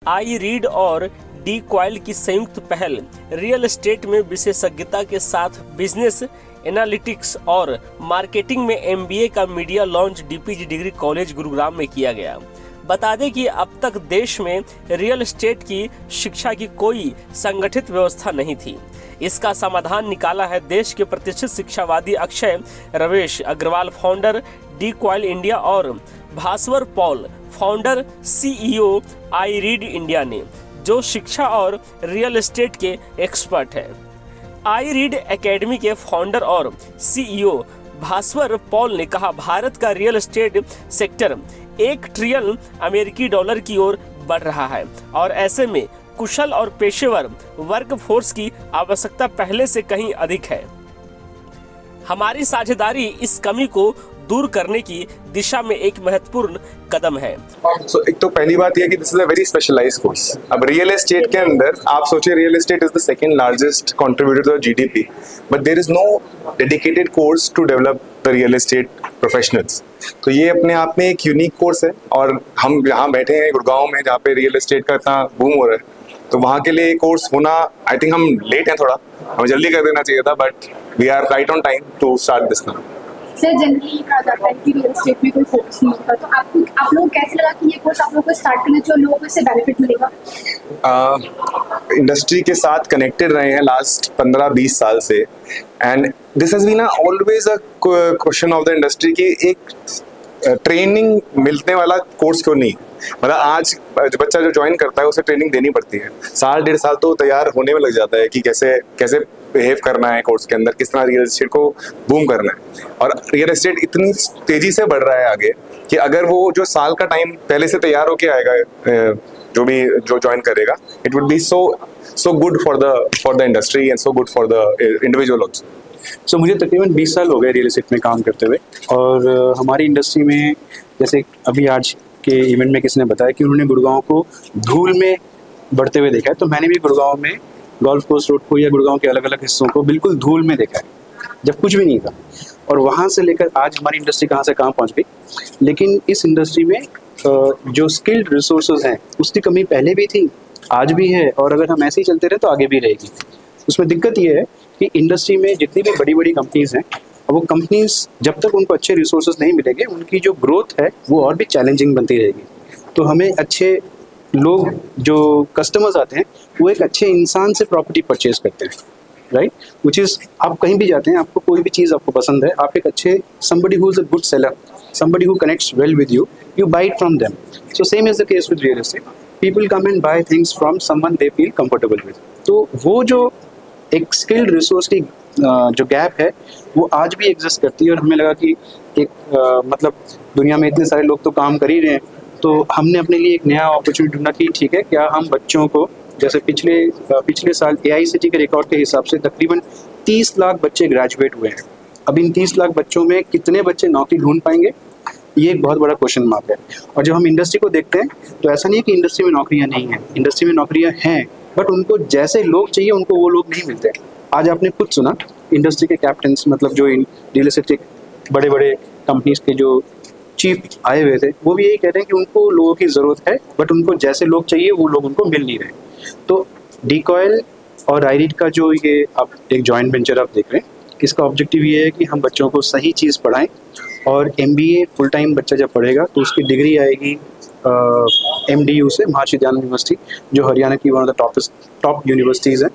I read और D coil की संयुक्त पहल रियल एस्टेट में विशेषज्ञता के साथ बिजनेस एनालिटिक्स और मार्केटिंग में MBA का media launch DPG degree college Gurugram में किया गया। बता दें कि अब तक देश में रियल एस्टेट की शिक्षा की कोई संगठित व्यवस्था नहीं थी। इसका समाधान निकाला है देश के प्रतिष्ठित शिक्षावादी अक्षय रवेश अग्रवाल, फाउंडर डी क्वाइल इंडिया, और Bhaswar Paul, founder CEO I read India ने, जो शिक्षा और रियल एस्टेट के एक्सपर्ट है। आई रीड एकेडमी के फाउंडर और CEO भास्वर पॉल ने कहा, भारत का रियल एस्टेट सेक्टर $1 ट्रिलियन अमेरिकी डॉलर की ओर बढ़ रहा है और ऐसे में कुशल और पेशेवर वर्कफोर्स की आवश्यकता पहले से कहीं अधिक है। हमारी साझेदारी इस कमी को दूर करने की दिशा में एक महत्वपूर्ण कदम है। एक तो पहली बात यह कि this is a very specialised course. अब रियल एस्टेट के अंदर आप सोचिए, real estate is the second largest contributor to GDP, but there is no dedicated course to develop the real estate professionals. तो ये अपने आप में एक यूनिक कोर्स है और हम यहाँ बैठे हैं गुड़गांव में, जहाँ पे रियल एस्टेट का इतना बूम हो रहा है, तो वहाँ के लिए कोर्स होना, आई थिंक हम लेट हैं थोड़ा, हमें जल्दी कर देना चाहिए था, but we are right on time to start this now. Sir, generally कहा जाता है कि रियल एस्टेट में कोई फोकस नहीं होता, तो आप लोगों को कैसे लगा कि ये कोर्स आप लोगों को स्टार्ट करने जो लोगों को इससे बेनिफिट मिलेगा? इंडस्ट्री के साथ कनेक्टेड रहे हैं लास्ट 15-20 साल से, and this has been always a question of the industry कि एक ट्रेनिंग मिलने वाला कोर्स क्यों नहीं। मतलब आज बच्चा जो ज्वाइन करता है उसे ट्रेनिंग देनी पड़ती है, 1.5 साल तो तैयार होने में लग जाता है कि कैसे कैसे बिहेव करना है कोर्स के अंदर, किस तरह रियल एस्टेट को बूम करना है। और रियल एस्टेट इतनी तेजी से बढ़ रहा है आगे कि अगर वो जो साल का टाइम पहले से तैयार होके आएगा, जो ज्वाइन करेगा, it would be so good for the industry and so good for the individual also. So मुझे तकरीबन 20 साल हो गए रियल एस्टेट में काम करते हुए, और हमारी इंडस्ट्री में जैसे अभी आज के इवेंट में किसी ने बताया कि उन्होंने गुड़गांव को धूल में बढ़ते हुए देखा है, तो मैंने भी गुड़गांव में गोल्फ कोर्स रोड को या गुड़गांव के अलग अलग हिस्सों को बिल्कुल धूल में देखा है, जब कुछ भी नहीं था। और वहाँ से लेकर आज हमारी इंडस्ट्री कहाँ से कहाँ पहुँच गई। लेकिन इस इंडस्ट्री में जो स्किल्ड रिसोर्सेज हैं उसकी कमी पहले भी थी, आज भी है, और अगर हम ऐसे ही चलते रहे तो आगे भी रहेगी। उसमें दिक्कत ये है कि इंडस्ट्री में जितनी भी बड़ी बड़ी कंपनीज हैं, वो कंपनीज जब तक उनको अच्छे रिसोर्सेज नहीं मिलेंगे, उनकी जो ग्रोथ है वो और भी चैलेंजिंग बनती रहेगी। तो हमें अच्छे लोग, जो कस्टमर्स आते हैं, वो एक अच्छे इंसान से प्रॉपर्टी परचेज करते हैं, राइट। विच इज़, आप कहीं भी जाते हैं, आपको कोई भी चीज़ आपको पसंद है, आप एक अच्छे somebody who is a good seller, somebody who connects well with you, you buy it from them. So same is the case with real estate. People come and buy things from someone they feel comfortable with. तो वो जो एक skilled resource की जो gap है वो आज भी एग्जिस्ट करती है, और हमें लगा कि एक मतलब दुनिया में इतने सारे लोग तो काम कर ही रहे हैं, तो हमने अपने लिए एक नया अपॉर्चुनिटी ढूंढा कि ठीक है, क्या हम बच्चों को, जैसे पिछले साल AICTE के रिकॉर्ड के हिसाब से तकरीबन 30 लाख बच्चे ग्रेजुएट हुए हैं। अब इन 30 लाख बच्चों में कितने बच्चे नौकरी ढूंढ पाएंगे, ये एक बहुत बड़ा क्वेश्चन मार्क है। और जब हम इंडस्ट्री को देखते हैं तो ऐसा नहीं है कि इंडस्ट्री में नौकरियां नहीं हैं, इंडस्ट्री में नौकरियां हैं, बट उनको जैसे लोग चाहिए उनको वो लोग नहीं मिलते। आज आपने खुद सुना इंडस्ट्री के कैप्टन्स, मतलब जो रियल एस्टेट के बड़े बड़े कंपनीज के जो चीफ आए हुए थे, वो भी यही कह रहे हैं कि उनको लोगों की ज़रूरत है, बट उनको जैसे लोग चाहिए वो लोग उनको मिल नहीं रहे। तो डी क्वाइल और आई रीड का जो ये आप एक जॉइंट वेंचर आप देख रहे हैं, इसका ऑब्जेक्टिव ये है कि हम बच्चों को सही चीज़ पढ़ाएं, और MBA फुल टाइम बच्चा जब पढ़ेगा तो उसकी डिग्री आएगी MDU से, महर्षि दयानंद यूनिवर्सिटी, जो हरियाणा की one of the top universities है।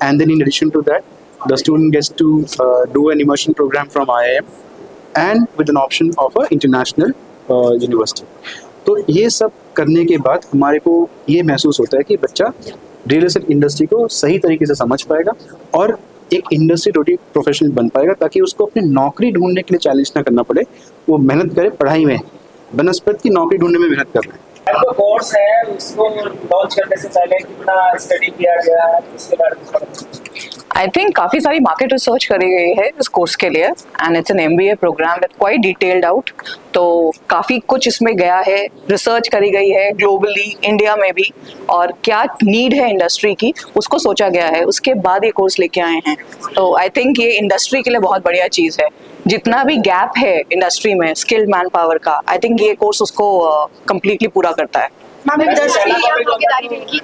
And then in addition to that the student gets to do an immersion programme from IIM and with an option of a international university. तो ये सब करने के बाद हमारे को ये महसूस होता है कि बच्चा रियल एस्टेट इंडस्ट्री को सही तरीके से समझ पाएगा और एक इंडस्ट्री रोटी प्रोफेशनल बन पाएगा, ताकि उसको अपनी नौकरी ढूंढने के लिए चैलेंज ना करना पड़े, वो मेहनत करे पढ़ाई में, बनस्पत की नौकरी ढूंढने में मेहनत कर रहे हैं। जो कोर्स है उसको लॉन्च करने से पहले कितना स्टडी किया गया है, इसके बारे में आई थिंक काफ़ी सारी मार्केट रिसर्च करी गई है इस कोर्स के लिए, and it's an MBA programme with quite detailed out. तो काफ़ी कुछ इसमें गया है, रिसर्च करी गई है ग्लोबली, इंडिया में भी, और क्या नीड है इंडस्ट्री की उसको सोचा गया है, उसके बाद ये कोर्स लेके आए हैं। तो आई थिंक ये इंडस्ट्री के लिए बहुत बढ़िया चीज़ है। जितना भी गैप है इंडस्ट्री में स्किल्ड मैन पावर का, आई थिंक ये कोर्स उसको कम्प्लीटली पूरा करता है। मैम इंडस्ट्री या भागीदारी रहेगी?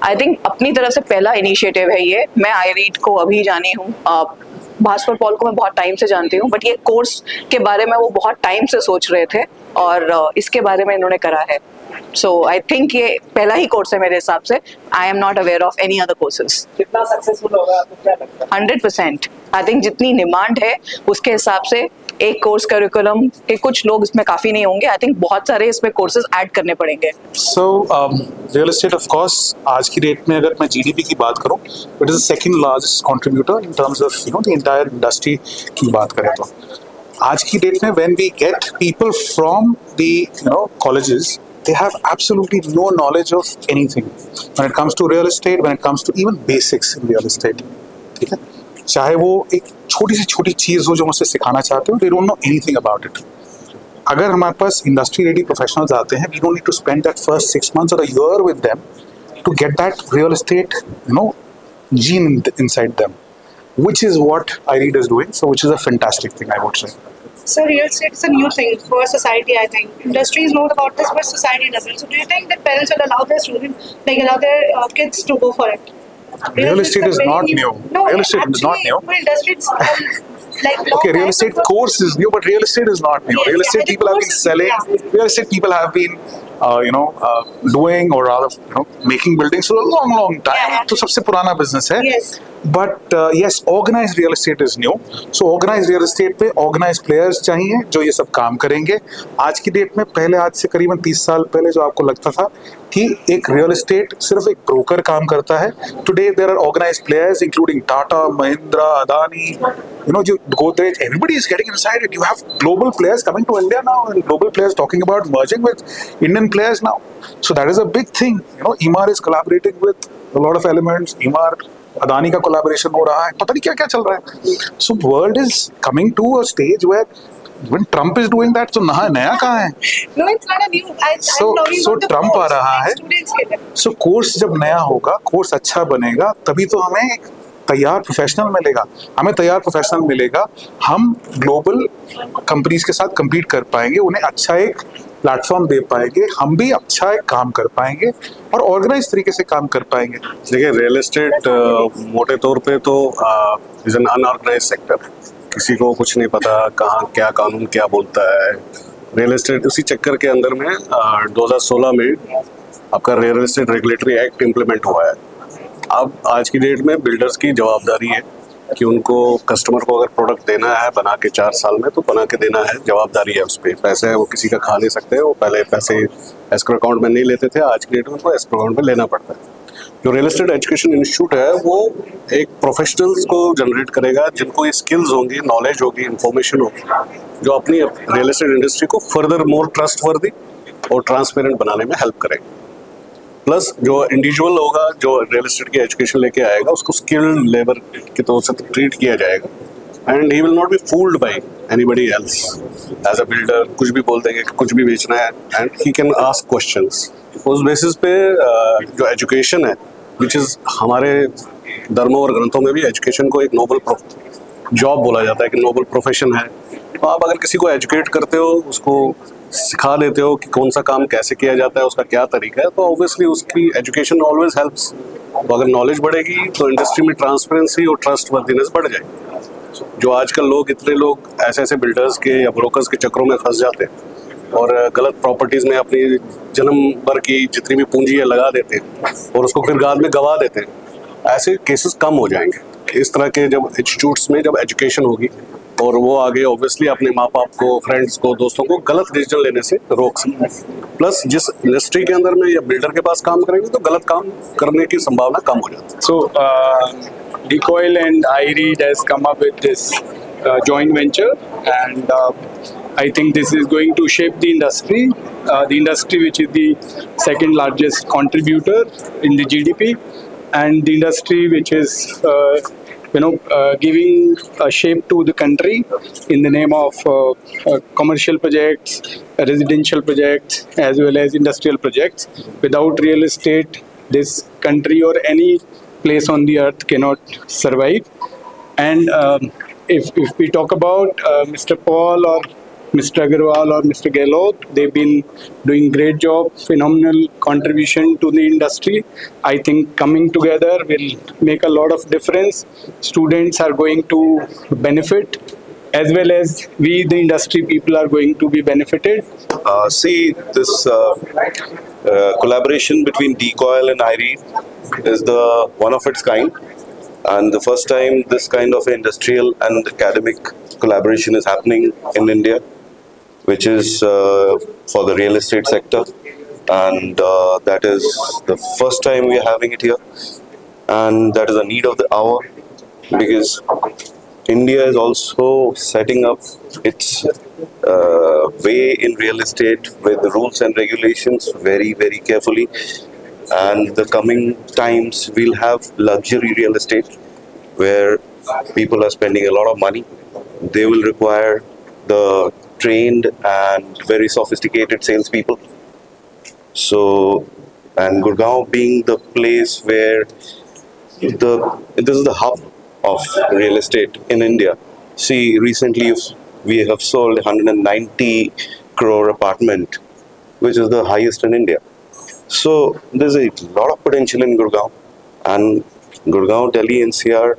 आई थिंक अपनी तरफ से पहला इनिशिएटिव है ये। मैं iRead को अभी जानी हूँ, भास्कर पॉल को मैं बहुत टाइम से जानती हूँ, बट ये कोर्स के बारे में वो बहुत टाइम से सोच रहे थे और इसके बारे में इन्होंने करा है। सो आई थिंक ये पहला ही कोर्स है मेरे हिसाब से। I am not aware of any other courses. कितना सक्सेसफुल होगा आपको क्या लगता है? 100%। आई थिंक जितनी डिमांड है उसके हिसाब से एक कोर्स करिकुलम के कुछ लोग इसमें काफी नहीं होंगे। आई थिंक बहुत सारे इसमें कोर्सेज ऐड करने पड़ेंगे। So real estate of course आज की डेट में अगर मैं जीडीपी की बात करूं, it is the second largest contributor in terms of the entire industry की बात करें तो आज की डेट में when we get people from the colleges, they have absolutely no knowledge of anything when it comes to real estate, when it comes to even basics in real estate. ठीक है, चाहे वो एक छोटी से छोटी चीज़ हो जो मुझसे सिखाना चाहते हो, they don't know anything about it. अगर हमारे पास इंडस्ट्री रेडी प्रोफेशनल्स आते हैं, we don't need to spend that first 6 months or a year with them to get that real estate, gene inside them, which is what iRead is doing. So, which is a fantastic thing, I would say. So real estate is a new thing for society, I think. Industries know about this, but society doesn't. So do you think that parents will allow their students, allow their kids to go for it? Real estate is not new. No, real estate is not new. For industry, it's okay, real estate course is new, but real estate is not new. Yes, real estate people have been selling. Yeah. Real estate people have been, doing or rather, making buildings for a long time. Yeah. तो सबसे पुराना business है. Yes. But yes, organized real estate is new. So organized real estate पे organized players चाहिए जो ये सब काम करेंगे. आज की डेट में पहले आज से करीबन 30 साल पहले जो आपको लगता था कि एक रियल एस्टेट सिर्फ एक ब्रोकर काम करता है, today there are organised players including Tata, Mahindra, Adani, जो Godrej, everybody is getting inside it. You have global players coming to India now and global players talking about merging with Indian players now. So that is a big thing. Emaar is collaborating with a lot of elements. Emaar, Adani का collaboration हो रहा है, पता नहीं क्या क्या चल रहा है. So world is coming to a stage where when Trump is doing that, तो नया कहाँ है? No, it's not a new. So Trump आ रहा है. So कोर्स जब नया होगा, कोर्स अच्छा बनेगा, तभी तो हमें एक तैयार प्रोफेशनल मिलेगा. हम ग्लोबल कंपनीज के साथ compete कर पाएंगे, उन्हें अच्छा एक प्लेटफॉर्म दे पाएंगे, हम भी अच्छा एक काम कर पाएंगे और ऑर्गेनाइज तरीके से काम कर पाएंगे. देखिए, रियल एस्टेट मोटे तौर पे तो इज एन अनऑर्गेनाइज सेक्टर. किसी को कुछ नहीं पता कहाँ क्या कानून क्या बोलता है. रियल एस्टेट उसी चक्कर के अंदर में 2016 में आपका real estate regulatory act implement हुआ है. अब आज की डेट में बिल्डर्स की जवाबदारी है कि उनको कस्टमर को अगर प्रोडक्ट देना है बना के 4 साल में, तो बना के देना है, जवाबदारी है उस पर. पैसे वो किसी का खा नहीं सकते. वो पहले पैसे एस्क्रो अकाउंट में नहीं लेते थे, आज की डेट में उनको एस्क्रो अकाउंट में लेना पड़ता है. जो रियल एस्टेट एजुकेशन इंस्टीट्यूट है वो एक प्रोफेशनल्स को जनरेट करेगा जिनको ये स्किल्स होंगी, नॉलेज होगी, इंफॉर्मेशन होगी, जो अपनी रियल एस्टेट इंडस्ट्री को फर्दर मोर ट्रस्टवर्दी और ट्रांसपेरेंट बनाने में हेल्प करेगा. प्लस जो इंडिविजुअल होगा जो रियल एस्टेट की एजुकेशन लेके आएगा, उसको स्किल्ड लेबर के तौर से ट्रीट किया जाएगा and he will not be fooled by anybody else. As a builder कुछ भी बोल देंगे कि कुछ भी बेचना है and he can ask questions. उस बेसिस पे जो एजुकेशन है, विच इज़ हमारे धर्मों और ग्रंथों में भी एजुकेशन को एक नोबल जॉब बोला जाता है कि नोबल प्रोफेशन है. तो आप अगर किसी को एजुकेट करते हो, उसको सिखा देते हो कि कौन सा काम कैसे किया जाता है, उसका क्या तरीका है, तो ऑब्वियसली उसकी एजुकेशन ऑलवेज हेल्प्स. तो अगर नॉलेज बढ़ेगी तो इंडस्ट्री में ट्रांसपेरेंसी और ट्रस्ट वर्दीनेस बढ़ जाएगी. जो आजकल इतने लोग ऐसे बिल्डर्स के या ब्रोकर्स के चक्रों में फंस जाते हैं और गलत प्रॉपर्टीज़ में अपनी जन्म भर की जितनी भी पूंजी है लगा देते हैं और उसको फिर बाद में गंवा देते हैं. ऐसे केसेस कम हो जाएंगे. इस तरह के जब इंस्टीट्यूट्स में जब एजुकेशन होगी और वो आगे ऑब्वियसली अपने माँ बाप को, फ्रेंड्स को, दोस्तों को गलत डिसीजन लेने से रोक सकते हैं. प्लस जिस इंडस्ट्री के अंदर में या बिल्डर के पास काम करेंगे तो गलत काम करने की संभावना कम हो जाती है. So Decoil and iRead has come up with this joint venture, and I think this is going to shape the industry which is the second largest contributor in the GDP, and the industry which is giving a shape to the country in the name of commercial projects, residential projects, as well as industrial projects. Without real estate, this country or any place on the earth cannot survive. And if we talk about Mr. Paul or Mr. Agarwal or Mr. Gehlot. They've been doing great job, phenomenal contribution to the industry. I think coming together will make a lot of difference. Students are going to benefit, as well as we, the industry people, are going to be benefited. See, this collaboration between Decoil and IREE is the one of its kind, and the first time this kind of industrial and academic collaboration is happening in India, which is for the real estate sector, and that is the first time we are having it here, and that is a need of the hour, because India is also setting up its way in real estate with the rules and regulations very, very carefully. And the coming times we'll have luxury real estate where people are spending a lot of money. They will require the trained and very sophisticated salespeople. So, and Gurgaon being the place where this is the hub of real estate in India. See, recently we have sold 190 crore apartment, which is the highest in India. So there's a lot of potential in Gurgaon, and Gurgaon, Delhi, NCR,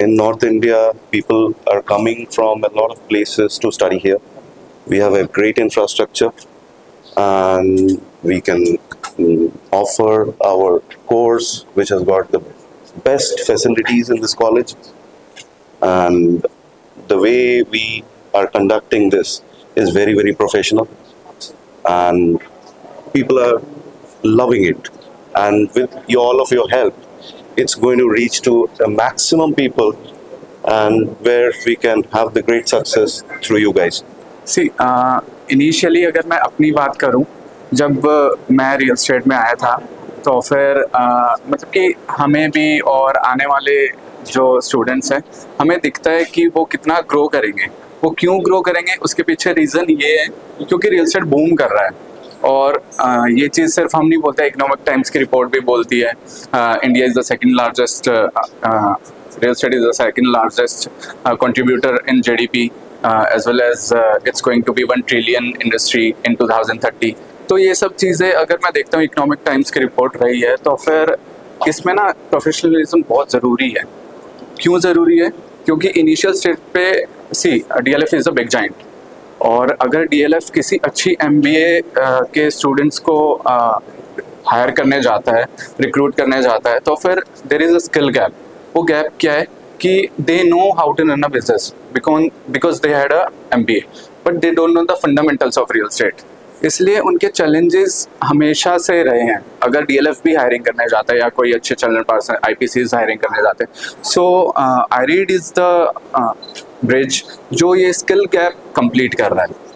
in North India, people are coming from a lot of places to study here. We have a great infrastructure, and we can offer our course, which has got the best facilities in this college, and the way we are conducting this is very, very professional, and people are loving it. And with all of your help, it's going to reach to a maximum people, and where we can have the great success through you guys. See initially अगर मैं अपनी बात करूं, जब मैं real estate में आया था तो फिर मतलब कि हमें भी और आने वाले जो स्टूडेंट्स हैं, हमें दिखता है कि वो कितना ग्रो करेंगे। वो क्यों ग्रो करेंगे, उसके पीछे रीज़न ये है क्योंकि रियल स्टेट बूम कर रहा है। और ये चीज़ सिर्फ हम नहीं बोलते, इकोनॉमिक टाइम्स की रिपोर्ट भी बोलती है India is the second largest, real estate is the second largest contributor in GDP, as well as it's going to be 1 trillion industry in 2030। तो ये सब चीज़ें अगर मैं देखता हूँ इकोनॉमिक टाइम्स की रिपोर्ट रही है, तो फिर इसमें ना प्रोफेशनलिज्म बहुत ज़रूरी है। क्यों ज़रूरी है? क्योंकि इनिशियल स्टेज पे सी DLF is a big giant, और अगर DLF किसी अच्छी MBA के स्टूडेंट्स को हायर करने जाता है, रिक्रूट करने जाता है, तो फिर there is a skill gap. वो गैप क्या है कि they know how to run a business because they had a MBA, but they don't know the fundamentals of real state. इसलिए उनके चैलेंजेस हमेशा से रहे हैं। अगर DLF भी हायरिंग करने जाता है या कोई अच्छे चैनल पर्सन IPCs हायरिंग करने जाते हैं, सो IREE इज़ द ब्रिज जो ये स्किल गैप कंप्लीट कर रहा है।